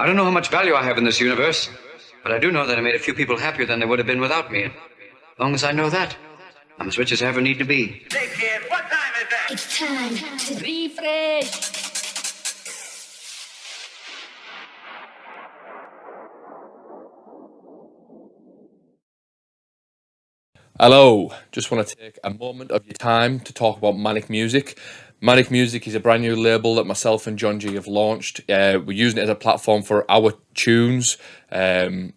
I don't know how much value I have in this universe, but I do know that I made a few people happier than they would have been without me. And as long as I know that, I'm as rich as I ever need to be. Hey kid, what time is that? It's time to refresh. Hello, just want to take a moment of your time to talk about Manic Music. Manic Music is a brand new label that myself and John G have launched. We're using it as a platform for our tunes and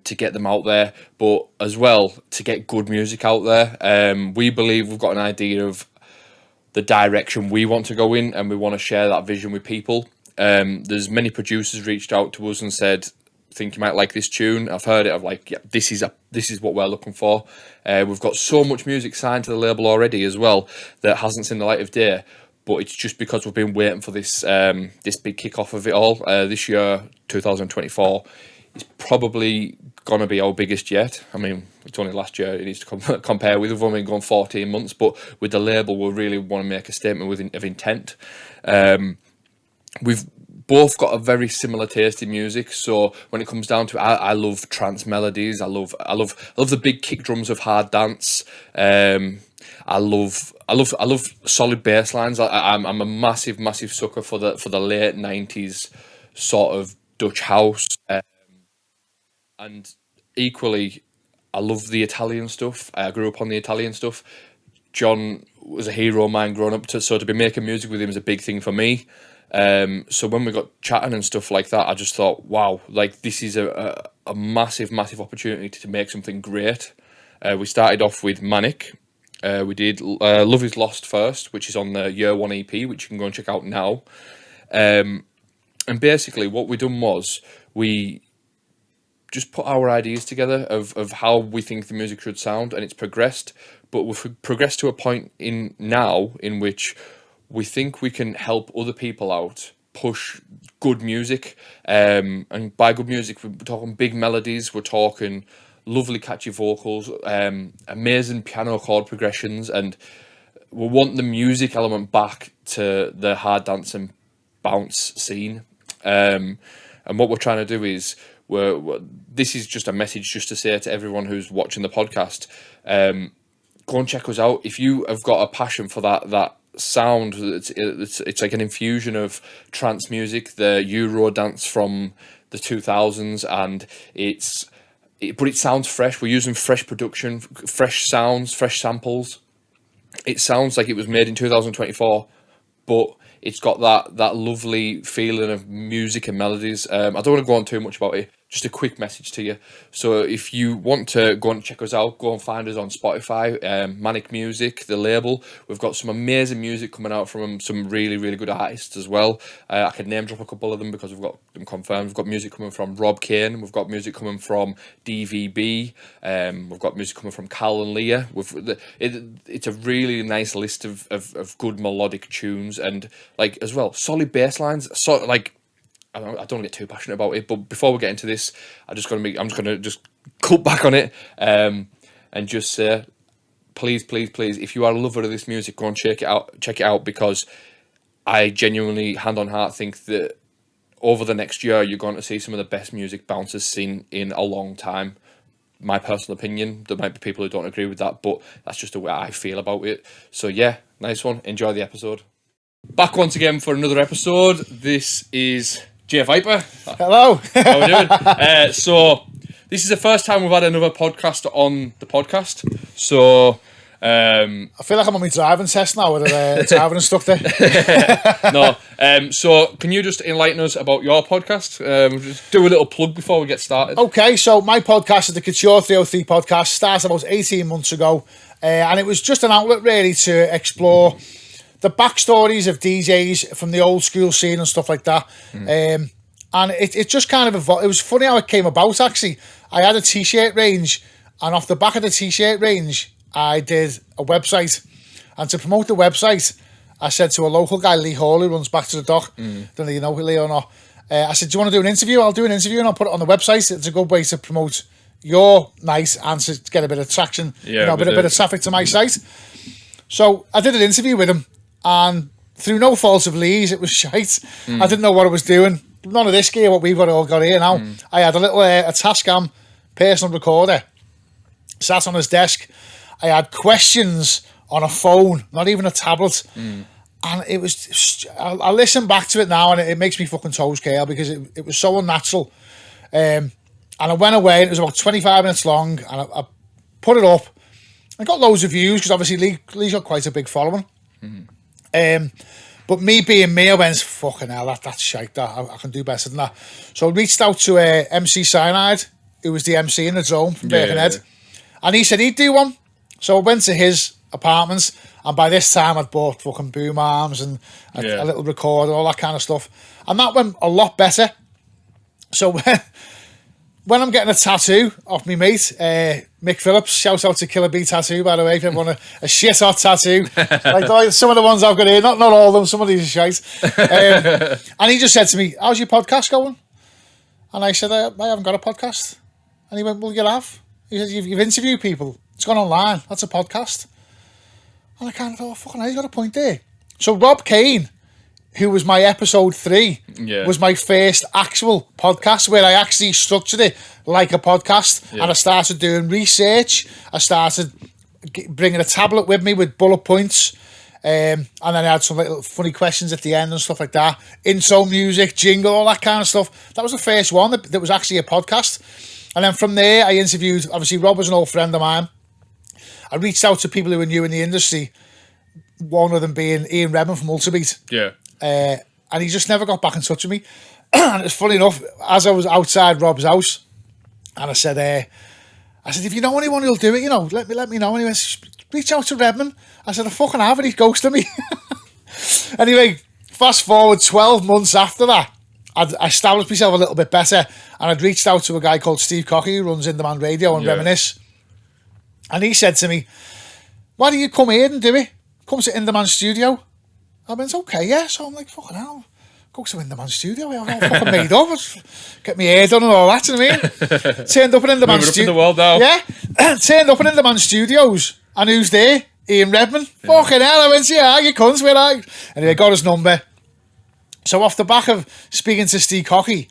to get them out there, but as well to get good music out there. We believe we've got an idea of the direction we want to go in, and we want to share that vision with people. There's many producers reached out to us and said, think you might like this tune. I've heard it. I'm like, yeah, this is what we're looking for. We've got so much music signed to the label already as well that hasn't seen the light of day, but it's just because we've been waiting for this this big kickoff of it all. This year, 2024, is probably gonna be our biggest yet. I mean, it's only last year it needs to compare with. We've only gone 14 months, but with the label, we really want to make a statement of intent. We've both got a very similar taste in music, so when it comes down to it, I love trance melodies. I love the big kick drums of hard dance. I love solid bass lines. I'm a massive sucker for the late 90s sort of Dutch house, and equally I love the Italian stuff. I grew up on the Italian stuff. John was a hero of mine growing up, so to be making music with him is a big thing for me. So when we got chatting and stuff like that, I just thought, wow, like this is a massive opportunity to make something great. We started off with Manic. We did Love Is Lost first, which is on the Year 1 EP, which you can go and check out now. And basically what we done was we just put our ideas together of how we think the music should sound, and it's progressed, but we've progressed to a point in now in which we think we can help other people out, push good music, and by good music, we're talking big melodies, we're talking lovely catchy vocals, amazing piano chord progressions, and we want the music element back to the hard dance and bounce scene. And what we're trying to do is, this is just a message just to say to everyone who's watching the podcast, go and check us out. If you have got a passion for that sound, it's like an infusion of trance music, the Euro dance from the 2000s, and but it sounds fresh. We're using fresh production, fresh sounds, fresh samples. It sounds like it was made in 2024, but it's got that lovely feeling of music and melodies. I don't want to go on too much about it. Just a quick message to you. So if you want to go and check us out, go and find us on Spotify, Manic Music, the label. We've got some amazing music coming out from some really good artists as well. I could name drop a couple of them because we've got them confirmed. We've got music coming from Rob Kane. We've got music coming from DVB. We've got music coming from Cal and Leah. It's a really nice list of good melodic tunes, and like as well solid bass lines. So like, I don't want to get too passionate about it, but before we get into this, I'm just going to cut back on it and just say, please, if you are a lover of this music, go and check it out, because I genuinely, hand on heart, think that over the next year, you're going to see some of the best music bouncers seen in a long time. My personal opinion, there might be people who don't agree with that, but that's just the way I feel about it. So yeah, nice one. Enjoy the episode. Back once again for another episode. This is Jay Viper. Hello. How we doing? So this is the first time we've had another podcast on the podcast. So I feel like I'm on my driving test now with the driving instructor. No. So can you just enlighten us about your podcast? Just do a little plug before we get started. Okay, so my podcast is the Couture 303 podcast. Started about 18 months ago, and it was just an outlet really to explore the backstories of DJs from the old school scene and stuff like that. And it just kind of evolved. It was funny how it came about, actually. I had a t-shirt range, and off the back of the t-shirt range, I did a website. And to promote the website, I said to a local guy, Lee Hall, who runs Back to the Dock, don't know if you know Lee or not, I said, do you want to do an interview? I'll do an interview and I'll put it on the website. It's a good way to promote your night and to get a bit of traction, a bit of traffic to my site. So I did an interview with him, and through no fault of Lee's, it was shite. I didn't know what I was doing. none of this gear, what we've all got here now. I had a little a Tascam personal recorder sat on his desk. I had questions on a phone, not even a tablet. And it was, I listen back to it now and it makes me fucking toes curl because it was so unnatural. And I went away, and it was about 25 minutes long, and I put it up. I got loads of views because obviously Lee's got quite a big following. But me being me, I went, fucking hell, that's shite, that. I can do better than that. So I reached out to MC Cyanide, who was the MC in the Zone from Birkenhead. And he said he'd do one. So I went to his apartment, and by this time I'd bought fucking boom arms and a little recorder, all that kind of stuff. And that went a lot better. So when I'm getting a tattoo off me mate, Mick Phillips, shout out to Killer Bee Tattoo, by the way, if you want a shit hot tattoo. Like some of the ones I've got here, not all of them, some of these are shite. And he just said to me, how's your podcast going? And I said, I haven't got a podcast. And he went, well, you'll have. He said, you've interviewed people. It's gone online. That's a podcast. And I kind of thought, fucking hell, he's got a point there. So Rob Kane, who was my episode 3, was my first actual podcast where I actually structured it like a podcast. And I started doing research. I started bringing a tablet with me with bullet points. And then I had some little funny questions at the end and stuff like that. Intro music, jingle, all that kind of stuff. That was the first one that was actually a podcast. And then from there, I interviewed, obviously Rob was an old friend of mine. I reached out to people who were new in the industry, one of them being Ian Redmond from Ultrabeat. And he just never got back in touch with me. And it's funny enough, as I was outside Rob's house, and I said, if you know anyone who'll do it, let me know. And he went, reach out to Redmond. I said, I fucking have, and he's ghosted me. Anyway, fast forward 12 months after that, I established myself a little bit better, and I'd reached out to a guy called Steve Cocky, who runs In Demand Radio and Reminisce. And he said to me, why don't you come here and do it? Come to In Demand Studio. I went, okay, yeah. So I'm like, fucking hell, go to In Demand Studio. I'm all fucking made up. Get my hair done and all that, you know what I mean? Turned up in In Demand Studios. Moving up in the world now. Yeah. Turned up in Demand Studios. And who's there? Ian Redmond. Fucking hell, I went, yeah, you cunts, where are you? Anyway, got his number. So off the back of speaking to Steve Cocky,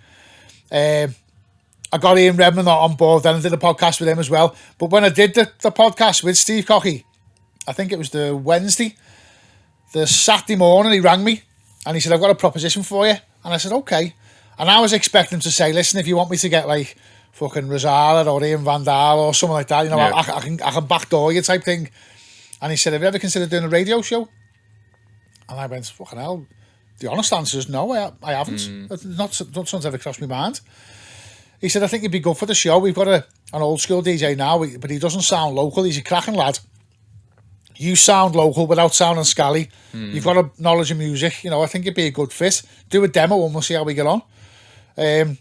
I got Ian Redmond on board, then I did a podcast with him as well. But when I did the podcast with Steve Cocky, I think it was the Wednesday, the Saturday morning, he rang me and he said, I've got a proposition for you. And I said, okay. And I was expecting him to say, listen, if you want me to get like fucking Rosala or Ian Van Dahl or something like that, I can backdoor you type thing. And he said, have you ever considered doing a radio show? And I went, fucking hell. The honest answer is no, I haven't. Not something's ever crossed my mind. He said, I think you'd be good for the show. We've got an old school DJ now, but he doesn't sound local. He's a cracking lad. You sound local without sounding scally. You've got a knowledge of music. I think you'd be a good fit. Do a demo and we'll see how we get on. And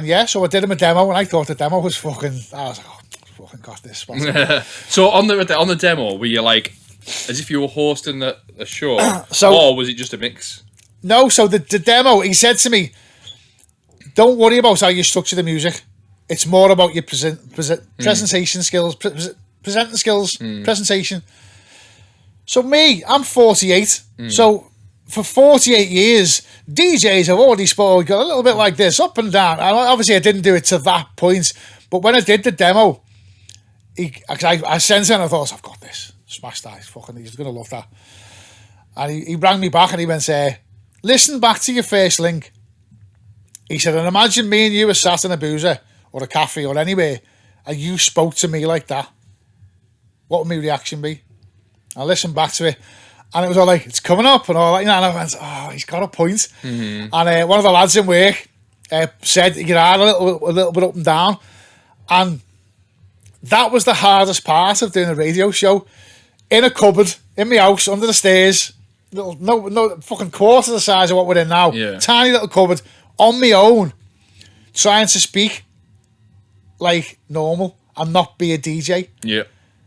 yeah, so I did him a demo and I thought the demo was fucking... I was like, oh, fucking got this. So on the demo, were you like, as if you were hosting a show? Or was it just a mix? No, so the demo, he said to me, don't worry about how you structure the music. It's more about your presentation skills, presenting skills, presentation. So me, I'm 48. So for 48 years, DJs have already spoken a little bit like this, up and down. And obviously I didn't do it to that point. But when I did the demo, I sensed it and I thought, I've got this. Smash that. He's going to love that. And he rang me back and he went, listen back to your first link. He said, and imagine me and you were sat in a boozer or a cafe or anywhere and you spoke to me like that. What would my reaction be? I listened back to it and it was all like, it's coming up and all that, and I went, oh, he's got a point. And one of the lads in work said, you had a little bit up and down. And that was the hardest part of doing a radio show. In a cupboard, in my house, under the stairs, no fucking quarter the size of what we're in now. Tiny little cupboard, on my own, trying to speak like normal and not be a DJ. Yeah.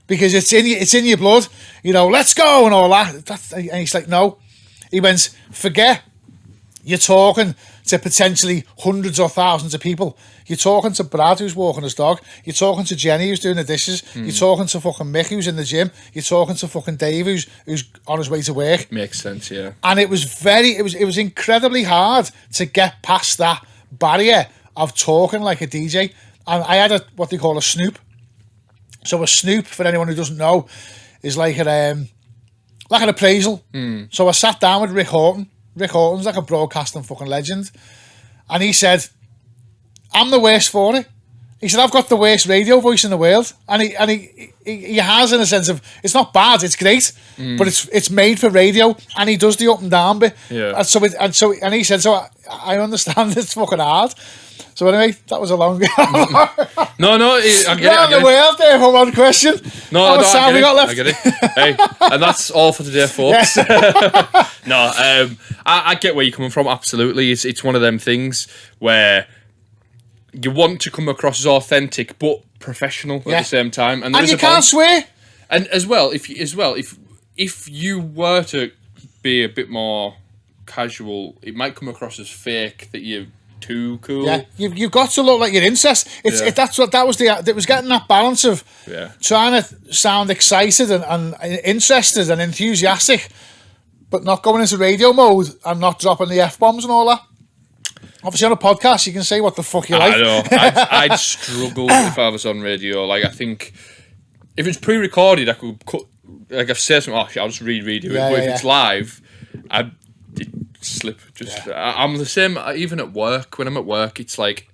Because it's in your blood, let's go and all that. And he's like, no. He went, forget you're talking to potentially hundreds or thousands of people. You're talking to Brad, who's walking his dog. You're talking to Jenny, who's doing the dishes. You're talking to fucking Mick, who's in the gym. You're talking to fucking Dave, who's on his way to work. Makes sense, yeah. And it was incredibly hard to get past that barrier of talking like a DJ. And I had what they call a snoop. So a snoop, for anyone who doesn't know, is like an appraisal. So I sat down with Rick Horton. Rick Horton's like a broadcasting fucking legend. And he said, I'm the worst for it. He said, I've got the worst radio voice in the world. And he has, in a sense of, it's not bad, it's great, but it's made for radio, and he does the up and down bit. Yeah. And he said, so I understand it's fucking hard. So anyway, that was a long No, I get it. Around the world there for one question. No, How much time we got left? I get it. Hey, and that's all for today, folks. No, I get where you're coming from. Absolutely, it's one of them things where you want to come across as authentic but professional at the same time, and you can't swear. And as well, if you were to be a bit more casual, it might come across as fake, that you're too cool. Yeah, you've got to look like you're incest. That was getting that balance of trying to sound excited and interested and enthusiastic, but not going into radio mode and not dropping the F-bombs and all that. Obviously, on a podcast, you can say what the fuck you like. I know. I'd struggle if I was on radio. Like, I think if it's pre-recorded, I could cut. Like, I've said something, I'll just redo it. But if it's live, I'd slip. I'm the same. Even at work, when I'm at work, it's like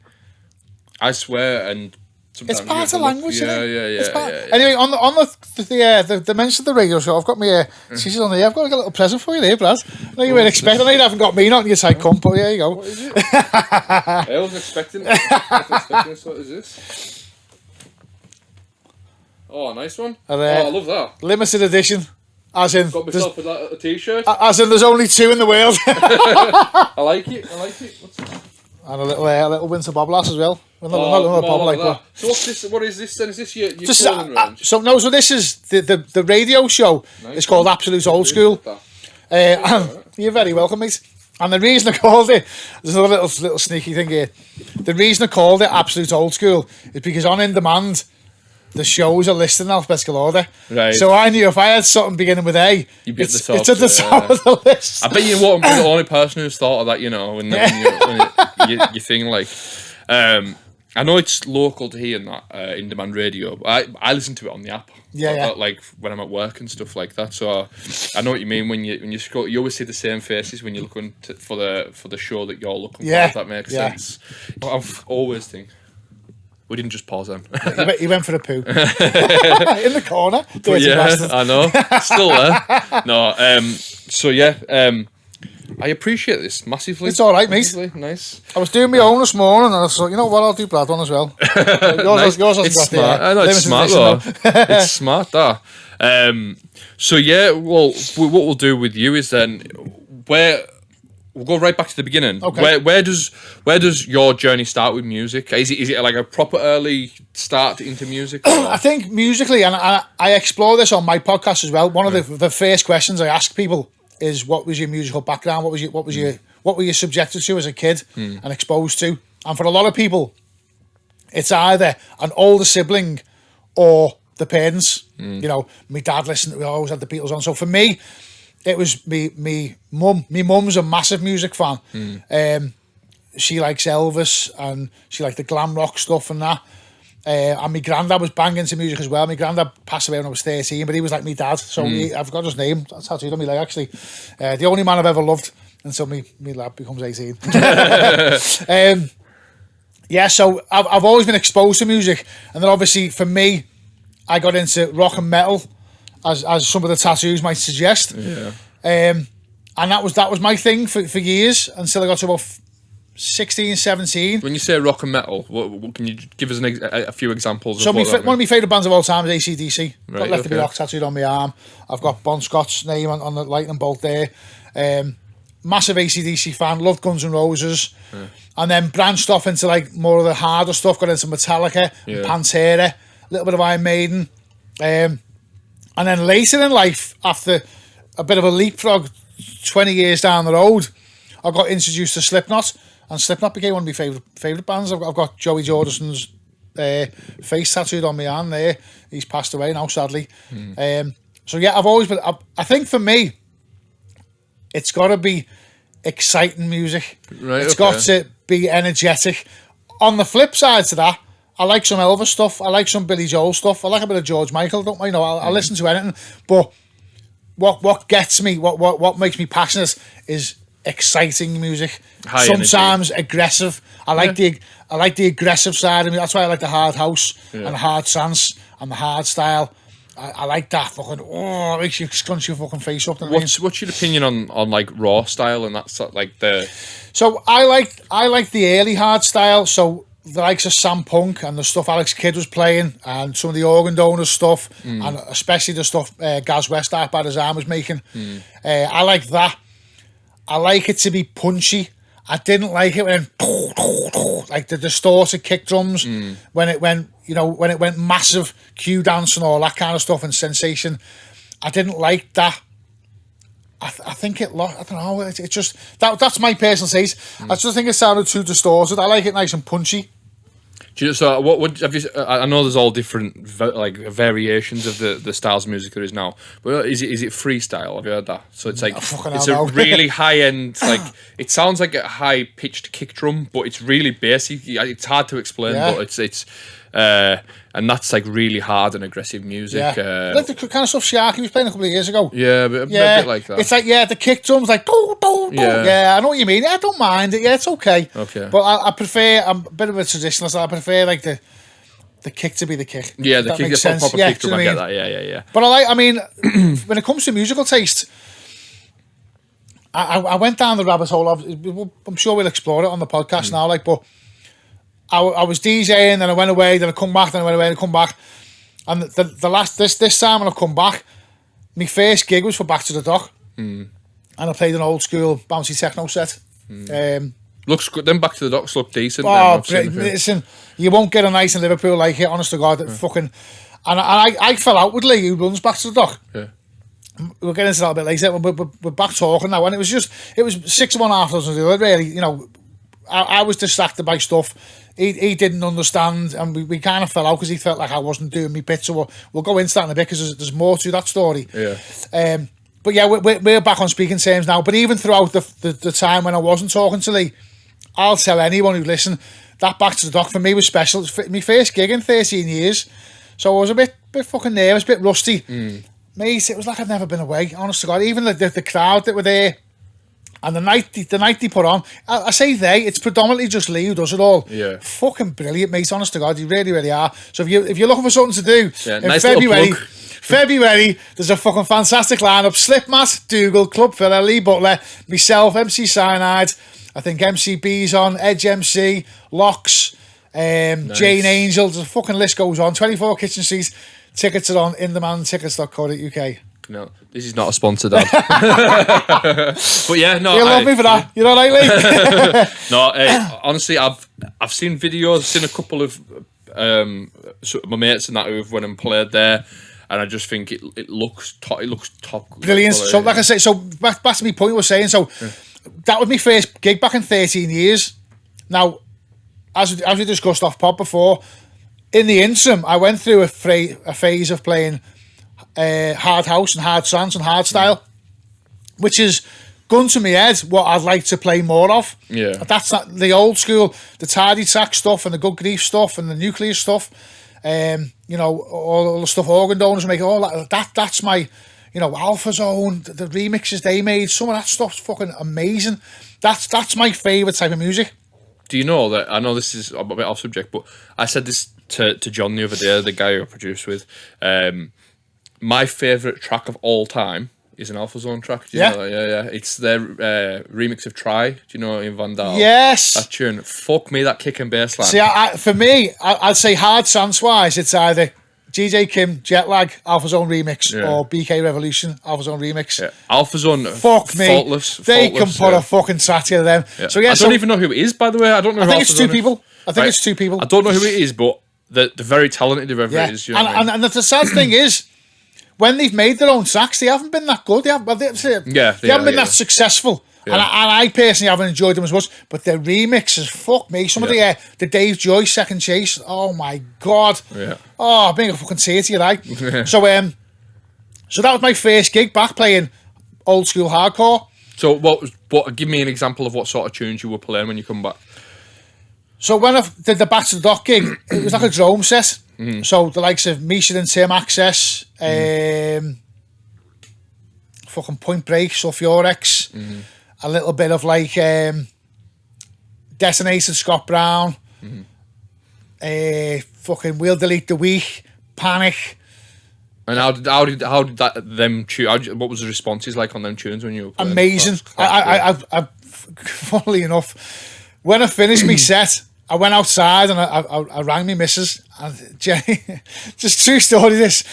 I swear, and sometimes it's part of language. Yeah. Anyway, on the mention of the radio show, I've got me. She's on there. I've got a little present for you there, Brad. I know you weren't expecting. I know you haven't got me not in your side cunt, but there you go. What is it? I wasn't expecting it. What is this? Oh, nice one. I love that. Limited edition. As in, got myself a t-shirt. As in, there's only 2 in the world. I like it. What's this? And a little winter boblass as well. Not bob like that. So what's this? What is this then? Is this your clothing range? So this is the radio show. Nice. It's called Absolute Old School. And you're very welcome, mate. And the reason I called it, there's a little sneaky thing here. The reason I called it Absolute Old School is because on In Demand, the shows are listed in alphabetical order. Right. So I knew if I had something beginning with A, it's at the top of the list. I bet you won't be the only person who's thought of that, when you think like... I know it's local to here in that in-demand radio, but I listen to it on the app. Like when I'm at work and stuff like that. So I know what you mean when you scroll. You always see the same faces when you're looking for the show that you're looking for. If that makes sense. I've always think... We didn't just pause then. He went for a poo. In the corner. Bastard. I know. Still there. No, so I appreciate this massively. It's all right, mate. Nice. I was doing my own this morning, and I thought, you know what, I'll do Brad one as well. Yours hasn't got smart. I know it's smart though. It's smart that. So what we'll do with you is then we'll go right back to the beginning. Okay. Where does your journey start with music? Is it like a proper early start into music? I think musically, and I explore this on my podcast as well. One of the first questions I ask people is, what was your musical background? What were you subjected to as a kid and exposed to? And for a lot of people, it's either an older sibling or the parents. My dad listened. We always had the Beatles on. So for me, it was me mum. My mum's a massive music fan. She likes Elvis and she liked the glam rock stuff and that. And my granddad was banging into music as well. My granddad passed away when I was 13, but he was like my dad. So I've got his name. That's tattooed on my leg, actually. The only man I've ever loved until me lad becomes 18. So I've always been exposed to music. And then obviously for me, I got into rock and metal, as some of the tattoos might suggest. And that was my thing for years until I got to about 16, 17. When you say rock and metal, what can you give us a few examples? So one of my favourite bands of all time is AC/DC. Got Left to Be Rock tattooed on my arm. I've got Bon Scott's name on the lightning bolt there. Massive AC/DC fan. Loved Guns N' Roses. And then branched off into like more of the harder stuff. Got into Metallica, Pantera, a little bit of Iron Maiden. And then later in life, after a bit of a leapfrog 20 years down the road, I got introduced to Slipknot. and Slipknot became one of my favourite bands. I've got Joey Jordison's face tattooed on my hand there. He's passed away now, sadly. So yeah, I've always been. I think for me, it's got to be exciting music. Right, It's got to be energetic. On the flip side to that, I like some Elvis stuff. I like some Billy Joel stuff. I like a bit of George Michael. Don't I know? I'll listen to anything. But what gets me, what makes me passionate is exciting music. High Sometimes energy. Aggressive. I like the aggressive side of me. That's why I like the hard house and the hard trance and the hard style. I like that fucking. Oh, it makes you scrunch your fucking face up. What's your opinion on like raw style and that sort like the? So I like the early hard style. So the likes of Sam Punk and the stuff Alex Kidd was playing, and some of the organ donors stuff, and especially the stuff Gaz Westart by Design was making. I like that. I like it to be punchy. I didn't like it when like the distorted kick drums when it went massive cue dance and all that kind of stuff and sensation. I didn't like that. I think it. I don't know. It just that's my personal taste. I just think it sounded too distorted. I like it nice and punchy. So what would have you? I know there's all different like variations of the styles of music there is now. But is it freestyle? Have you heard that? So it's like it's a really high end. Like it sounds like a high pitched kick drum, but it's really bassy. It's hard to explain, but it's and that's like really hard and aggressive music. Like the kind of stuff Sharky was playing a couple of years ago. Yeah, a bit like that. It's like the kick drums like yeah, I know what you mean. I don't mind it. Yeah, it's okay. Okay, but I prefer. I'm a bit of a traditionalist. I prefer like the kick to be the kick. Yeah, the kick, the proper kick drum. I get that. Yeah. But I mean, when it comes to musical taste, I went down the rabbit hole. I'm sure we'll explore it on the podcast now. Like, but I was DJing, then I went away, then I come back, then I went away, and I come back. And the last this time when I come back, my first gig was for Back to the Dock, and I played an old school bouncy techno set. Looks good. Then Back to the Docks look decent. Oh, listen, you won't get a night in Liverpool like it. Honest to God, fucking. And I fell out with Lee, who runs Back to the Dock. Yeah. We'll get into that a bit later. We're back talking now, and it was 6 of one, half dozen of the other. Really, I was distracted by stuff. He didn't understand, and we kind of fell out because he felt like I wasn't doing my bit. So we'll go into that in a bit because there's more to that story. Yeah. But yeah, we're back on speaking terms now. But even throughout the time when I wasn't talking to Lee, I'll tell anyone who listen that Back to the Dock for me was special. It's my first gig in 13 years, so I was a bit fucking nervous, a bit rusty. Mate, it was like I'd never been away. Honest to God, even the crowd that were there. And the night they put on, I say it's predominantly just Lee who does it all. Yeah. Fucking brilliant, mate, honest to God, you really, really are. So if you're looking for something to do in nice February, there's a fucking fantastic lineup. Slipknot, Dougal, Club Filler, Lee Butler, myself, MC Cyanide, I think MCB's on, Edge MC, Locks, Jane Angel, the fucking list goes on. 24 kitchen seats, tickets are on indemandtickets.co.uk. No, this is not a sponsor, Dad. But yeah, no, you love me for that. You know what I mean? No, honestly, I've seen videos, seen a couple of sort of my mates and that who've went and played there, and I just think it looks top. Brilliant. So, like I say, back to my point I was saying. So that was my first gig back in 13 years. Now, as we discussed off pod before, in the interim, I went through a phase of playing hard house and hard trance and hard style, which is gone to my head what I'd like to play more of. Yeah, that's not the old school, the tidy track stuff and the good grief stuff and the nuclear stuff. All the stuff organ donors make, all that. That's my, Alpha Zone, the remixes they made. Some of that stuff's fucking amazing. That's my favourite type of music. Do you know that? I know this is a bit off subject, but I said this to John the other day, the guy who I produced with. My favourite track of all time is an Alpha Zone track. Do you know that? Yeah. It's their remix of Try. Do you know Ian Van Dahl? Yes. That tune. Fuck me, that kick and bass line. See, for me, I'd say hard trance-wise, it's either GJ Kim, Jetlag, Alpha Zone remix, or BK Revolution, Alpha Zone remix. Yeah. Alpha Zone, fuck me. Faultless. They can put a fucking track together them. Yeah. So yeah, I don't even know who it is, by the way. I don't know. I who think Alpha it's two Zone people. Is. It's two people. I don't know who it is, but they're very talented, whoever it is. You know and the sad thing is, when they've made their own tracks, they haven't been that good. They haven't been that successful And I personally haven't enjoyed them as much, but the remixes, fuck me. Some of the Dave Joyce Second Chase, oh my God. Yeah. Oh, I think I fucking see it to you, right? So that was my first gig back playing old school hardcore. So give me an example of what sort of tunes you were playing when you come back. So when I did the Back to the Dock gig, it was like a drone set. So the likes of Misha and Tim Access, fucking Point Break, Sulfurix, a little bit of like Detonated Scott Brown, fucking We'll Delete the Week, Panic. And how did them what was the responses like on them tunes when you were playing? Amazing. I funnily enough, when I finished my set, I went outside and I rang me missus, and Jenny, just true story this.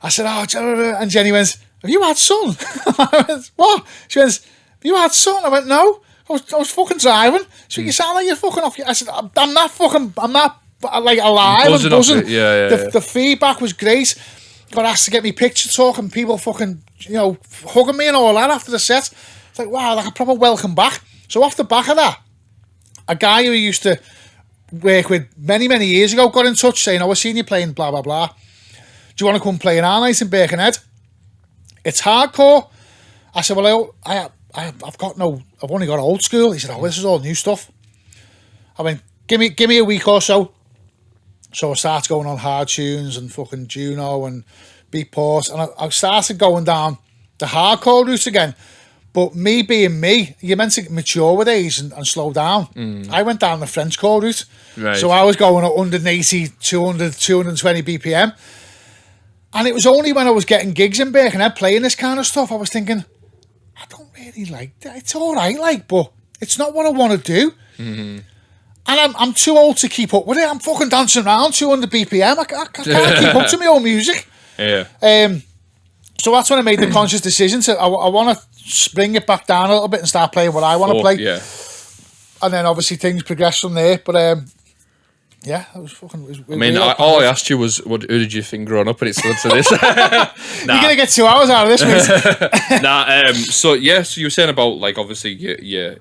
I said, and Jenny went, have you had sun? I went, what? She went, have you had sun? I went, no, I was fucking driving. She went, you sound like you're fucking off. I said, I'm not like alive and buzzing. The feedback was great. Got asked to get me picture talk and people fucking, hugging me and all that after the set. It's like, wow, like a proper welcome back. So off the back of that, a guy who used to work with many, many years ago got in touch saying, I've seen you playing blah, blah, blah. Do you want to come play an our night in Birkenhead? It's hardcore. I said, well, I've only got old school. He said, this is all new stuff. I went, give me a week or so. So I started going on hard tunes and fucking Juno and Beatport, and I started going down the hardcore route again. But me being me, you're meant to mature with age and slow down. I went down the Frenchcore route. Right. So I was going at 180, 200, 220 BPM. And it was only when I was getting gigs in Birkenhead playing this kind of stuff, I was thinking, I don't really like that. It's all right, but it's not what I want to do. And I'm too old to keep up with it. I'm fucking dancing around 200 BPM. I can't keep up to my own music. Yeah. So that's when I made the conscious decision to I want to bring it back down a little bit and start playing what I want to play. Yeah. And then obviously things progressed from there. But yeah, it was fucking. All I asked you was, who did you think growing up, and it's led to this. You're gonna get 2 hours out of this, mate. So you were saying about like obviously your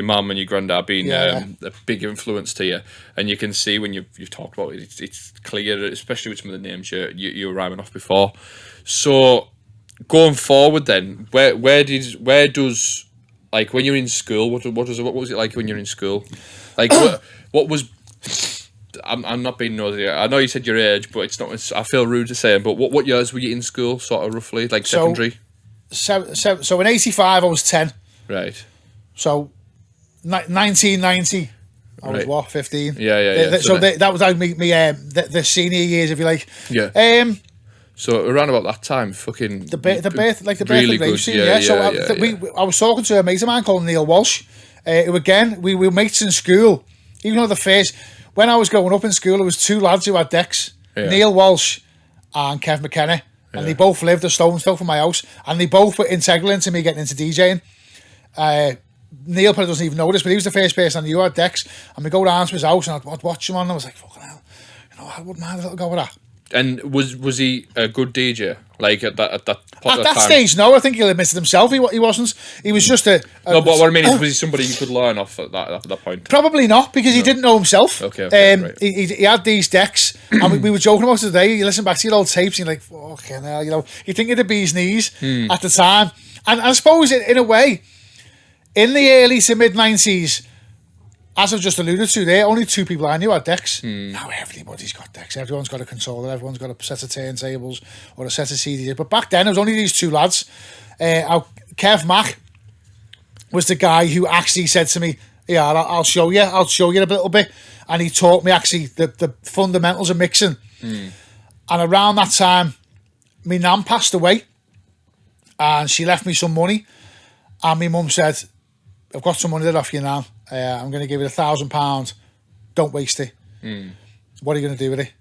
mum and your granddad being a big influence to you, and you can see when you've talked about it, it's clear, especially with some of the names you were rhyming off before. So going forward, then where does like when you're in school, what was it like when you're in school? Like what was? I'm not being nosy. I know you said your age, but it's not. I feel rude to say it. But what years were you in school, sort of roughly, like secondary? So in '85 I was 10. Right. So 1990 I was Right. 15. Yeah. So that was like me the senior years, if you like. Yeah. So around about that time, fucking the birth really of Rave good. scene, Yeah. So I was talking to a mate of mine called Neil Walsh, who again we were mates in school. Even though when I was growing up in school, there was 2 lads who had decks, Neil Walsh and Kev McKenna, and they both lived a stone's throw from my house, and they both were integral into me getting into DJing. Neil probably doesn't even know this, but he was the first person I knew who had decks, and we go down to his house and I'd watch him on, and I was like, fucking hell, I wouldn't mind a little go with that. And was he a good DJ? Like at that time? Stage, no. I think he'll admit it himself. He wasn't. He was just a. No, but what I mean is, was he somebody you could learn off at that point? Probably not, because he didn't know himself. Okay, right. He had these decks, and we were joking about it today. You listen back to your old tapes, and you're like, fucking hell, you think of the bee's knees at the time. And I suppose in a way, in the early to mid 90s, as I've just alluded to there, only 2 people I knew had decks. Now everybody's got decks. Everyone's got a controller. Everyone's got a set of turntables or a set of CDs. But back then, it was only these 2 lads. Kev Mack was the guy who actually said to me, yeah, I'll show you a little bit. And he taught me actually the fundamentals of mixing. And around that time, my nan passed away. And she left me some money. And my mum said, I've got some money there off you now. I'm going to give you £1,000. Don't waste it. What are you going to do with it?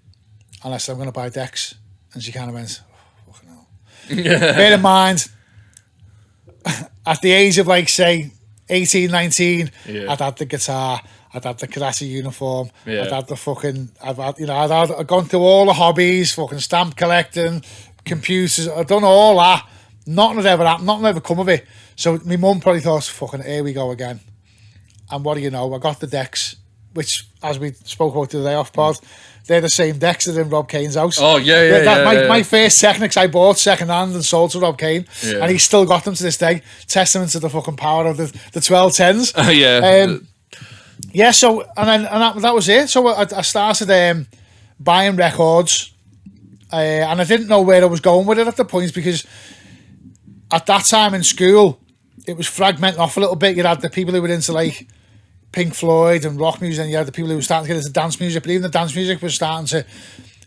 And I said, I'm going to buy decks. And she kind of went, oh, fucking hell. Bear in mind, at the age of like, say, 18, 19, I'd had the guitar, I'd had the karate uniform, I'd had the fucking, I'd gone through all the hobbies, fucking stamp collecting, computers, I'd done all that. Nothing had ever happened, nothing had ever come of it. So my mum probably thought, fucking, here we go again. And what do you know? I got the decks, which, as we spoke about the day off pod, they're the same decks that are in Rob Kane's house. Oh, yeah. My first Technics I bought second hand and sold to Rob Kane, and he's still got them to this day. Testament to the fucking power of the 1210s. Yeah. So and that was it. So I started buying records, and I didn't know where I was going with it at the point, because at that time in school it was fragmenting off a little bit. You had the people who were into like Pink Floyd and rock music, and you had the people who were starting to get into dance music, but even the dance music was starting to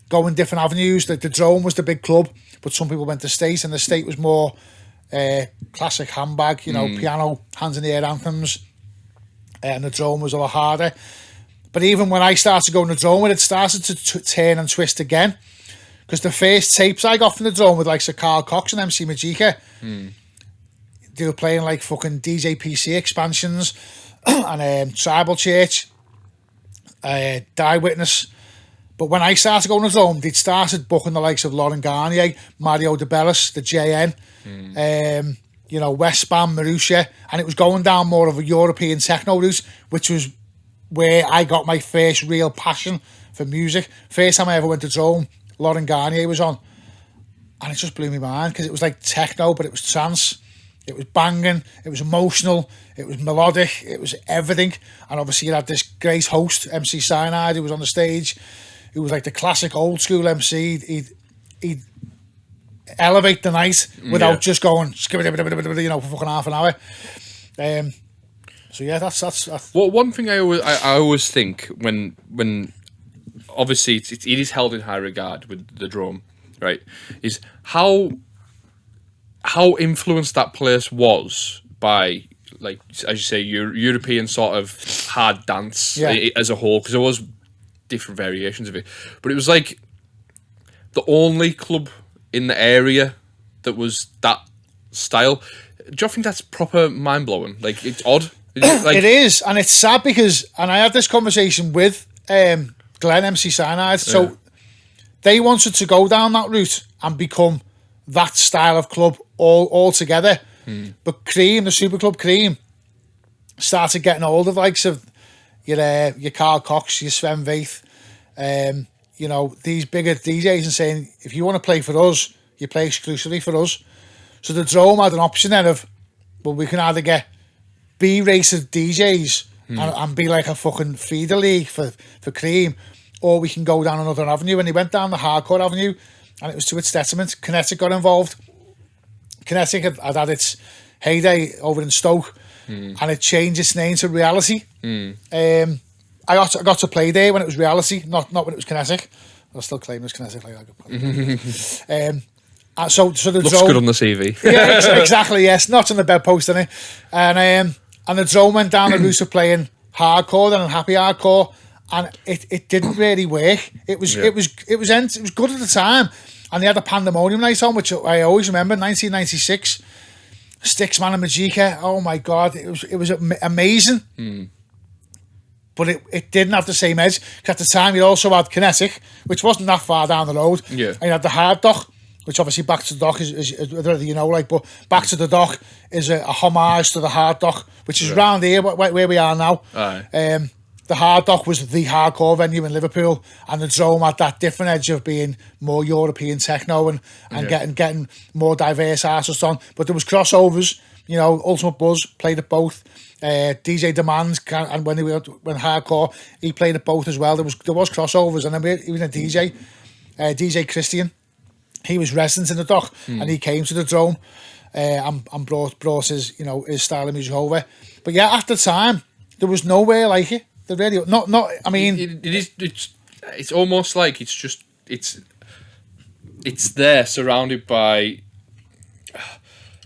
go in different avenues. The Drone was the big club, but some people went to State, and the State was more classic handbag, piano, hands in the air anthems, and the Drone was a lot harder. But even when I started going to the Drone, it started to turn and twist again, because the first tapes I got from the Drone with like Sir Carl Cox and MC Majika, they were playing like fucking DJ PC expansions and Tribal Church, Die Witness. But when I started going to Drone, they'd started booking the likes of Lauren Garnier, Mario de Bellis, the JN, Westbam, Marussia, and it was going down more of a European techno route, which was where I got my first real passion for music. First time I ever went to Drone, Lauren Garnier was on, and it just blew my mind, because it was like techno, but it was trance. It was banging, it was emotional, it was melodic, it was everything. And obviously you had this great host, MC Cyanide, who was on the stage, who was like the classic old school MC. He'd elevate the night without just going, for fucking half an hour. So yeah, that's. Well, one thing I always think when obviously it is held in high regard with the Drone, right, is how influenced that place was by, like, as you say, European sort of hard dance as a whole, because there was different variations of it, but it was like the only club in the area that was that style. Do you think that's proper mind-blowing? Like, it's odd. It is, and it's sad, because, and I had this conversation with Glenn, MC Cyanide, so they wanted to go down that route and become that style of club all together. But Cream, the Super Club Cream, started getting hold of the likes of your Carl Cox, your Sven Vaith, these bigger DJs, and saying, if you want to play for us, you play exclusively for us. So the Drome had an option then of, well, we can either get B-rated DJs and be like a fucking feeder league for Cream, or we can go down another avenue. And he went down the hardcore avenue, and it was to its detriment. Kinetic got involved. Kinetic had had its heyday over in Stoke, and it changed its name to Reality. I got to play there when it was Reality, not when it was Kinetic. I'll still claim it was Kinetic. So the looks Drone, good on the CV. Yeah, exactly. Yes, not on the bedpost, innit? And the Drone went down the route of playing hardcore, then happy hardcore, and it didn't really work. It was good at the time, and they had a Pandemonium night on, which I always remember, 1996. Sticksman and Majika. Oh my god, it was amazing. But it didn't have the same edge, because at the time you also had Kinetic, which wasn't that far down the road. Yeah. And you had the Hard Dock, which obviously Back to the Dock is but Back to the Dock is a homage to the Hard Dock, which is round here where we are now. Aye. The Hard Dock was the hardcore venue in Liverpool, and the Drome had that different edge of being more European techno and getting more diverse artists on. But there was crossovers. Ultimate Buzz played at both. DJ Demand, and when hardcore, he played at both as well. There was crossovers, and then even a DJ, DJ Christian, he was resident in the Dock, and he came to the Drome, and brought his his style of music over. But yeah, at the time there was nowhere like it. The radio, not. I mean, it's almost like it's there, surrounded by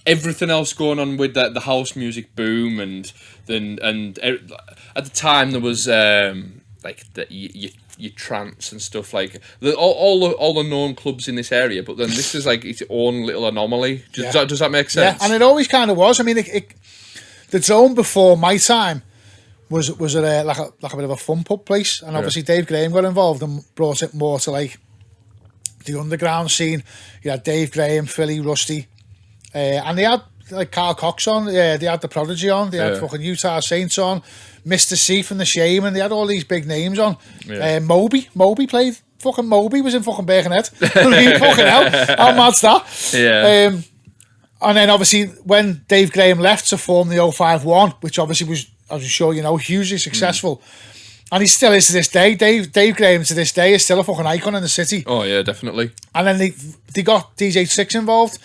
everything else going on with the house music boom, and at the time there was like your trance and stuff, like all the known clubs in this area. But then this is like its own little anomaly. Does that make sense? Yeah, and it always kind of was. I mean, the Drone before my time was like a bit of a fun pub place, and obviously Dave Graham got involved and brought it more to like the underground scene. You had Dave Graham, Philly, Rusty, and they like Carl Cox on. Yeah, they had the Prodigy on. They had Yeah. fucking Utah Saints on. Mr. C from the Shaman. They had all these big names on. Yeah. Moby played. Fucking Moby was in fucking Birkenhead. I mean, fucking hell, how mad's that? Yeah. And then obviously when Dave Graham left to form the 051, which obviously was, as I'm sure you know, hugely successful. And he still is to this day. Dave Graham to this day is still a fucking icon in the city. Oh yeah, definitely. And then they got DJ Six involved,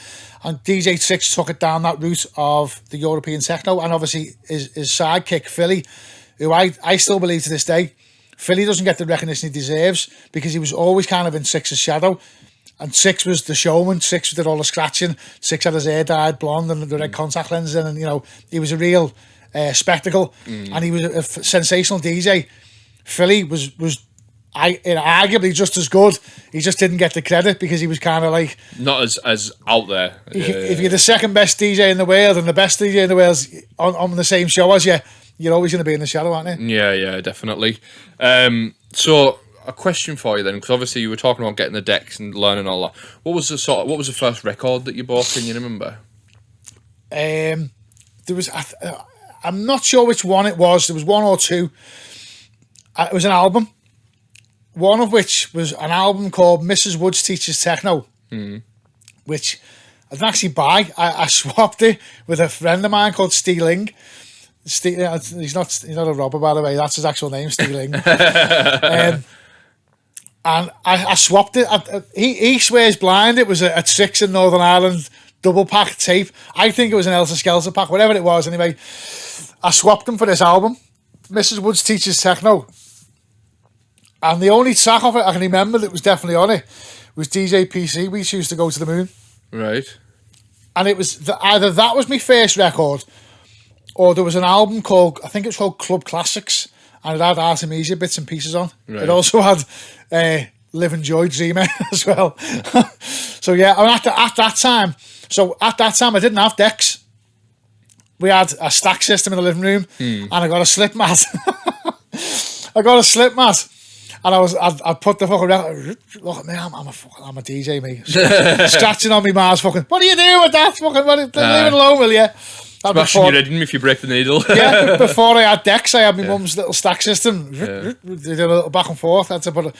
and DJ Six took it down that route of the European techno. And obviously his sidekick Philly, who I still believe to this day, Philly doesn't get the recognition he deserves because he was always kind of in Six's shadow. And Six was the showman. Six did all the scratching. Six had his hair dyed blonde and the red contact lenses in, and you know he was a real spectacle. And he was a sensational DJ. Philly was arguably just as good. He just didn't get the credit because he was kind of like Not as out there. if you're the second best DJ in the world and the best DJ in the world on the same show as you, you're always going to be in the shadow, aren't you? Yeah, definitely. So a question for you then, because obviously you were talking about getting the decks and learning all that. What was the first record that you bought? Can you remember? There was I'm not sure which one it was. There was one or two. It was an album. One of which was an album called Mrs. Woods Teaches Techno, which I didn't actually buy. I swapped it with a friend of mine called Steeling. He's not a robber, by the way. That's his actual name, Steeling. And I swapped it. He swears blind it was a 6 in Northern Ireland double pack tape. I think it was an Elsa Skelter pack, whatever it was. Anyway, I swapped them for this album, Mrs. Woods Teaches Techno. And the only track of it I can remember that was definitely on it was DJ PC. We used to go to the moon. Right. And it was either that was my first record, or there was an album called, I think it was called Club Classics, and it had Artemisia bits and pieces on. Right. It also had Live and Joy Dreamer as well. So yeah, and at that time I didn't have decks. We had a stack system in the living room, and I got a slip mat. And I put the fucking record. Look at me, I'm a DJ, mate. Scratching on me Mars, fucking. What are you doing with that? Fucking, leave it alone, will you? Smashing your head in if you break the needle. Yeah, before I had decks, I had my mum's little stack system. They did a little back and forth. I had to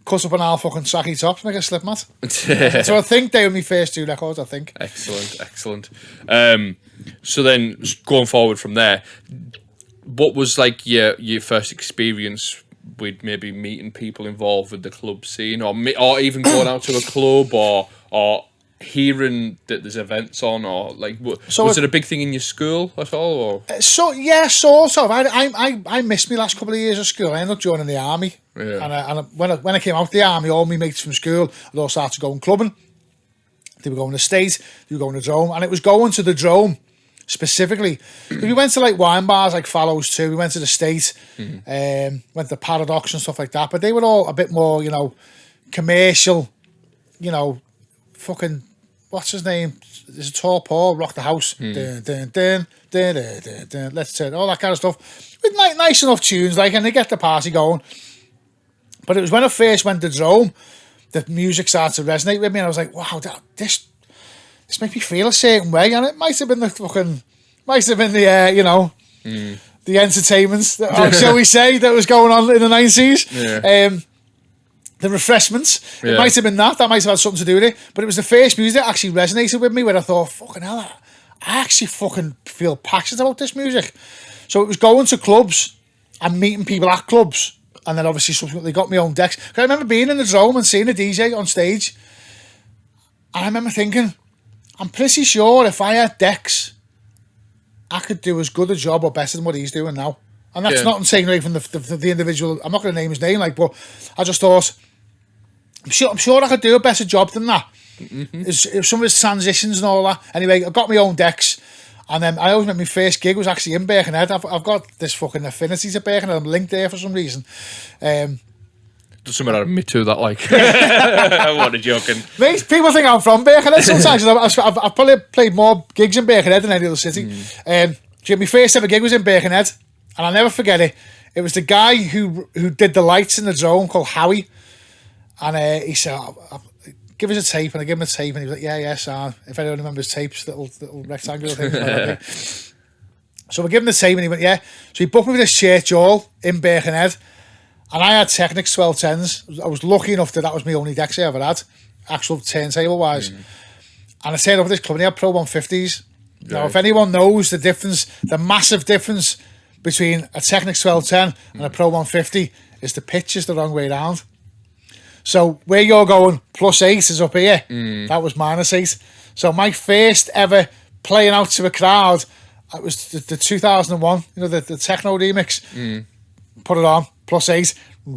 cut up an all fucking sacky top to make a slip mat. So I think they were my first two records, I think. Excellent. So then, going forward from there, what was like your first experience with maybe meeting people involved with the club scene, or even going out to a club, or hearing that there's events on, or like was it a big thing in your school at all? Or? So yeah, sort of. I missed my last couple of years of school. I ended up joining the army, and when I came out of the army, all my mates from school had all started going clubbing. They were going to State, they were going to Drome, and it was going to the Drome specifically. We went to like wine bars like Fallows too. We went to the State, went to Paradox and stuff like that. But they were all a bit more, you know, commercial. You know, fucking what's his name? There's a Tall Paul, Rock the House, dun, dun, dun, dun, dun, dun, dun, let's turn all that kind of stuff with nice enough tunes, like, and they get the party going. But it was when I first went to Drome that music started to resonate with me, and I was like, wow, this makes me feel a certain way, and it might have been the you know, the entertainment, shall we say, that was going on in the 90s. Yeah. The refreshments. It might have been that might have had something to do with it, but it was the first music that actually resonated with me, where I thought, fucking hell, I actually fucking feel passionate about this music. So it was going to clubs and meeting people at clubs, and then obviously subsequently got my own decks. I remember being in the Drome and seeing a DJ on stage, and I remember thinking, I'm pretty sure if I had decks, I could do as good a job or better than what he's doing now. And that's not saying away from the individual. I'm not going to name his name, like, but I just thought, I'm sure I could do a better job than that. Some of his transitions and all that. Anyway, I got my own decks, and then I always remember my first gig was actually in Birkenhead. I've got this fucking affinity to Birkenhead. I'm linked there for some reason. There's something out of me too that like. What a joking. Mate, people think I'm from Birkenhead sometimes. I've probably played more gigs in Birkenhead than any other city. So my first ever gig was in Birkenhead, and I'll never forget it. It was the guy who did the lights in the Drome called Howie. And he said, give us a tape, and I give him a tape, and he was like, yeah, sound. If anyone remembers tapes, little rectangular things. So we give him the tape, and he went, yeah. So he booked me with this church hall in Birkenhead, and I had Technics 1210s. I was lucky enough that was my only decks I ever had, actual turntable wise. And I turned up at this club, and he had Pro 150s. Right. Now, if anyone knows the difference, the massive difference between a Technics 1210 and a Pro 150 is the pitch is the wrong way around. So where you're going +8 is up here. That was -8. So my first ever playing out to a crowd, it was the 2001, you know, the techno remix. Put it on, +8. I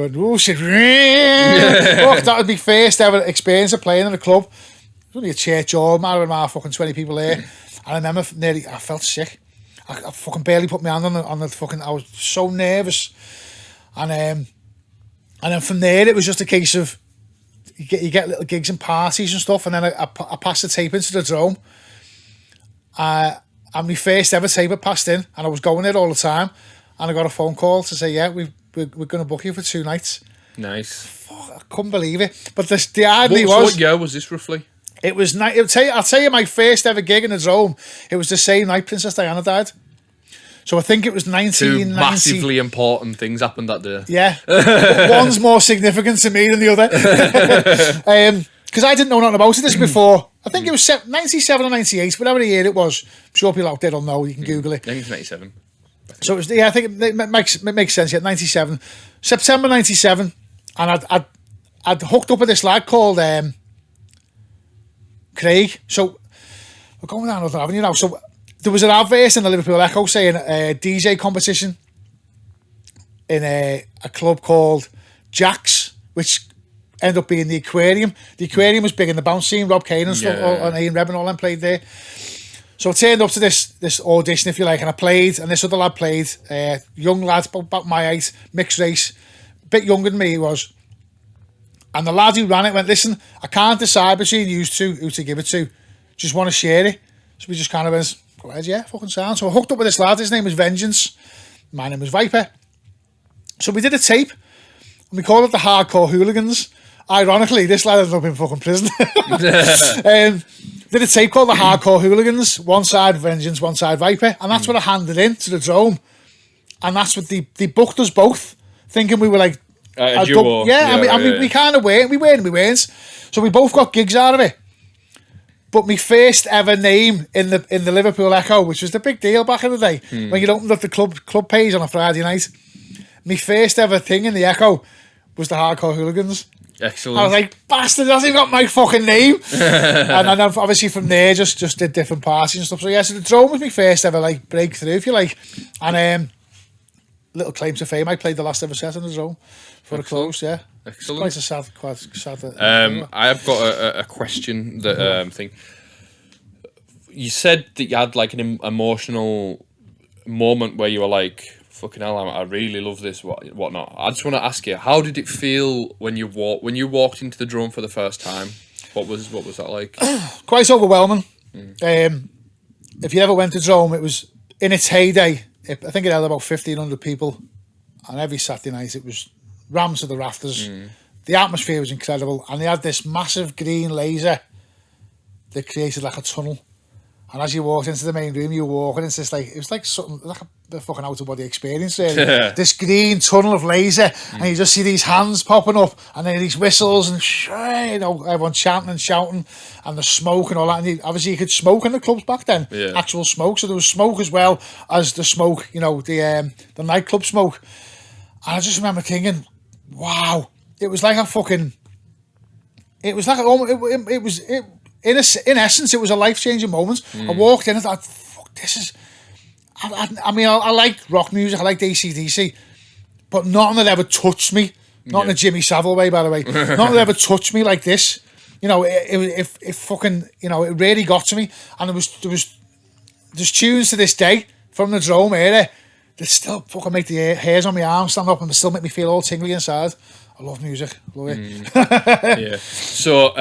went, oh shit. Look, that was my first ever experience of playing in a club. It was only a church hall, man, with fucking 20 people there. And I remember I felt sick. I fucking barely put my hand on the fucking, I was so nervous. And then from there, it was just a case of you get little gigs and parties and stuff. And then I passed the tape into the Drome. And my first ever tape had passed in, and I was going there all the time. And I got a phone call to say, yeah, we're going to book you for 2 nights. Nice. Fuck, I couldn't believe it. But the irony was... What year was this roughly? It was... I'll tell you my first ever gig in the Drome. It was the same night Princess Diana died. So I think it was 1990. 2 massively important things happened that day. Yeah. One's more significant to me than the other. Because I didn't know nothing about this before. I think it was 97 or 98, whatever the year it was. I'm sure people out there will know. You can Google it. I think it's 97. So it was, I think it makes sense. Yeah, 97. September 97. And I'd hooked up with this lad called Craig. So we're going down another avenue now. So there was an advert in the Liverpool Echo saying a DJ competition in a club called Jack's, which ended up being the Aquarium. The Aquarium was big in the bounce scene. Rob Kane and stuff, and Ian Reb and all them played there. So I turned up to this audition, if you like, and I played, and this other lad played, young lad, about my height, mixed race, a bit younger than me he was. And the lad who ran it went, listen, I can't decide between you two who to give it to. Just want to share it. So we just kind of went, go ahead, yeah, fucking sound. So I hooked up with this lad, his name was Vengeance. My name was Viper. So we did a tape, and we called it the Hardcore Hooligans. Ironically, this lad ended up in fucking prison. Did a tape called the Hardcore Hooligans. One side Vengeance, one side Viper. And that's what I handed in to the Drome. And that's what they booked us both, thinking we were like... a duo. We kind of weren't. We weren't. So we both got gigs out of it. But my first ever name in the Liverpool Echo, which was the big deal back in the day, when you opened up the club page on a Friday night, my first ever thing in the Echo was the Hardcore Hooligans. Excellent. I was like, bastard, hasn't even got my fucking name. And then obviously from there, just did different parties and stuff. So yeah, so the Drome was my first ever like breakthrough, if you like. And little claim to fame, I played the last ever set in the Drome for a close, yeah. Excellent. Quite sad. I have got a question that thing. You said that you had like an emotional moment where you were like, fucking hell, I really love this, whatnot. I just want to ask you, how did it feel when you walked into the Drome for the first time? What was that like? Quite overwhelming. If you ever went to Drome, it was in its heyday. I think it held about 1,500 people, and every Saturday night it was rams to the rafters. The atmosphere was incredible, and they had this massive green laser that created like a tunnel. And as you walked into the main room, you were walking into this, like, it was like something, like a fucking out-of-body experience, really. This green tunnel of laser, and you just see these hands popping up, and then these whistles, and everyone chanting and shouting, and the smoke and all that. And obviously you could smoke in the clubs back then, actual smoke. So there was smoke as well as the smoke, the nightclub smoke. And I just remember thinking, wow, it was like a fucking, in essence, it was a life-changing moment. I walked in and thought, fuck, this is... I like rock music, I like AC/DC, but nothing that ever touched me. Not in a Jimmy Savile way, by the way. Nothing that ever touched me like this. It fucking... it really got to me. And there's tunes to this day from the Drome era that still fucking make the hairs on my arms stand up and still make me feel all tingly inside. I love music. Love it. Yeah. So,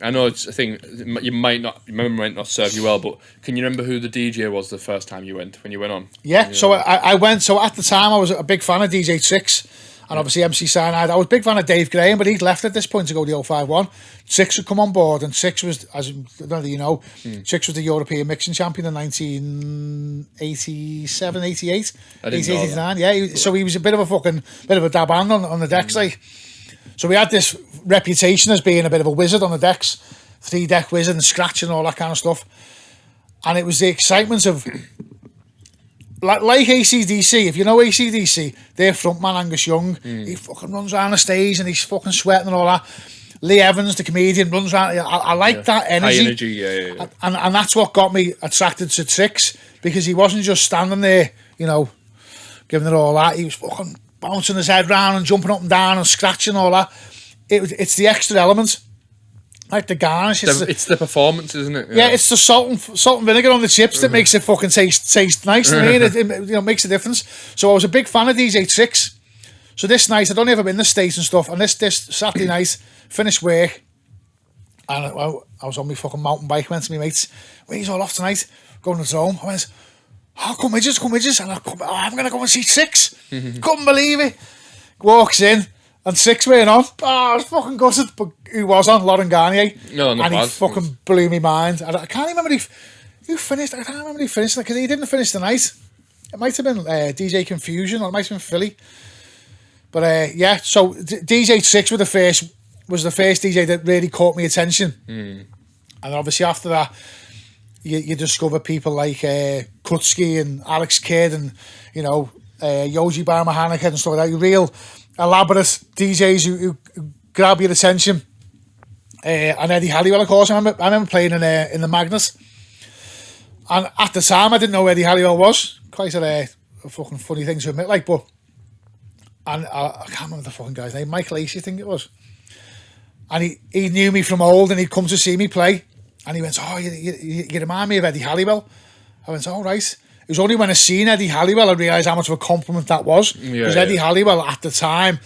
I know it's a thing. Your memory might not serve you well, but can you remember who the DJ was the first time when you went on? Yeah. So I went. So at the time, I was a big fan of DJ Tricks, And obviously MC Cyanide. I was a big fan of Dave Graham, but he'd left at this point to go to the 051. Six had come on board, and Six was, as I don't know, you know, Six was the European mixing champion in 1987, 88, 89. Yeah, so he was a bit of a dab hand on the decks, like. So we had this reputation as being a bit of a wizard on the decks, 3-deck wizard and scratching and all that kind of stuff. And it was the excitement of, like AC/DC, if you know AC/DC, their frontman Angus Young, he fucking runs around the stage and he's fucking sweating and all that. Lee Evans, the comedian, runs around. I like that energy. High energy, yeah. And that's what got me attracted to Six, because he wasn't just standing there, you know, giving it all that. He was fucking bouncing his head round and jumping up and down and scratching all that. It's the extra element. Like the garnish. It's the performance, isn't it? Yeah, it's the salt and vinegar on the chips that makes it fucking taste nice. I mean, it makes a difference. So I was a big fan of DJ Six. So this night, I'd only ever been in the States and stuff, and this Saturday night, finished work, and I was on my fucking mountain bike, went to my mates, "Where's all off tonight? Going to home." I went, "Oh, come with us," and I'm going to go and see Six. Couldn't believe it. Walks in, and Six weren't on. Oh, I was fucking gutted, but who was on? Lauren Garnier. No, and he fucking blew my mind. I can't remember who finished. I can't remember who finished, because he didn't finish the night. It might have been DJ Confusion, or it might have been Philly. But yeah, so DJ Six was the first DJ that really caught my attention. And obviously after that, you discover people like Kutsky and Alex Kidd and, you know, Yoji Bar Mechanic and stuff like that. Real elaborate DJs who grab your attention. And Eddie Halliwell, of course. I remember playing in the Magnus. And at the time, I didn't know who Eddie Halliwell was. Quite a fucking funny thing to admit, like, but... And I can't remember the fucking guy's name. Mike Lacey, I think it was. And he knew me from old, and he'd come to see me play. And he went, "Oh, you remind me of Eddie Halliwell." I went, "Oh, right." It was only when I seen Eddie Halliwell I realised how much of a compliment that was. Because Eddie Halliwell at the time,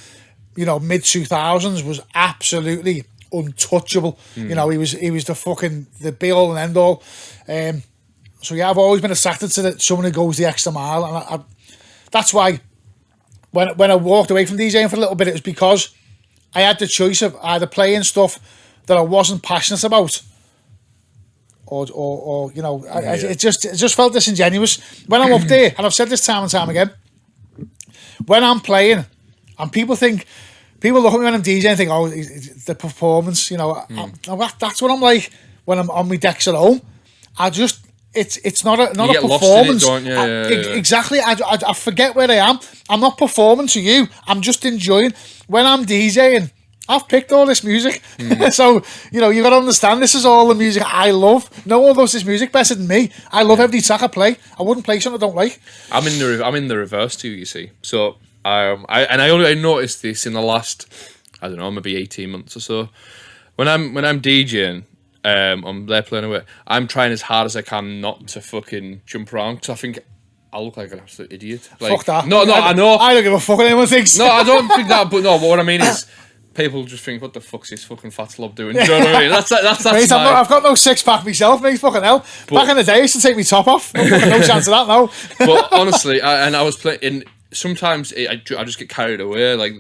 you know, mid-2000s, was absolutely untouchable. You know, he was the be all and end all. So yeah, I've always been attracted to someone who goes the extra mile, and that's why. When I walked away from DJing for a little bit, it was because I had the choice of either playing stuff that I wasn't passionate about, or you know, it just felt disingenuous. When I'm up there, and I've said this time and time again, when I'm playing, and people look at me when I'm DJing and think, "Oh, the performance," you know, that's what I'm like when I'm on my decks at home. It's not a performance. Exactly. I forget where I am. I'm not performing to you. I'm just enjoying. When I'm DJing, I've picked all this music. So, you know, you got to understand, this is all the music I love. No one loves this music better than me. I love every track I play. I wouldn't play something I don't like. I'm in the reverse too, you see. So I noticed this in the last, I don't know, maybe 18 months or so. When I'm DJing, I'm there playing away, I'm trying as hard as I can not to fucking jump around, because I think I look like an absolute idiot. Like, fuck that. No, I know. I don't give a fuck what anyone thinks. No, I don't think that, but no, but what I mean is, people just think, what the fuck's this fucking fat slob doing? Do you know what I mean? That's mate, I've got no six-pack myself, mate, fucking hell. Back in the day, I used to take my top off. No chance of that now. But honestly, I was playing, sometimes I just get carried away, like...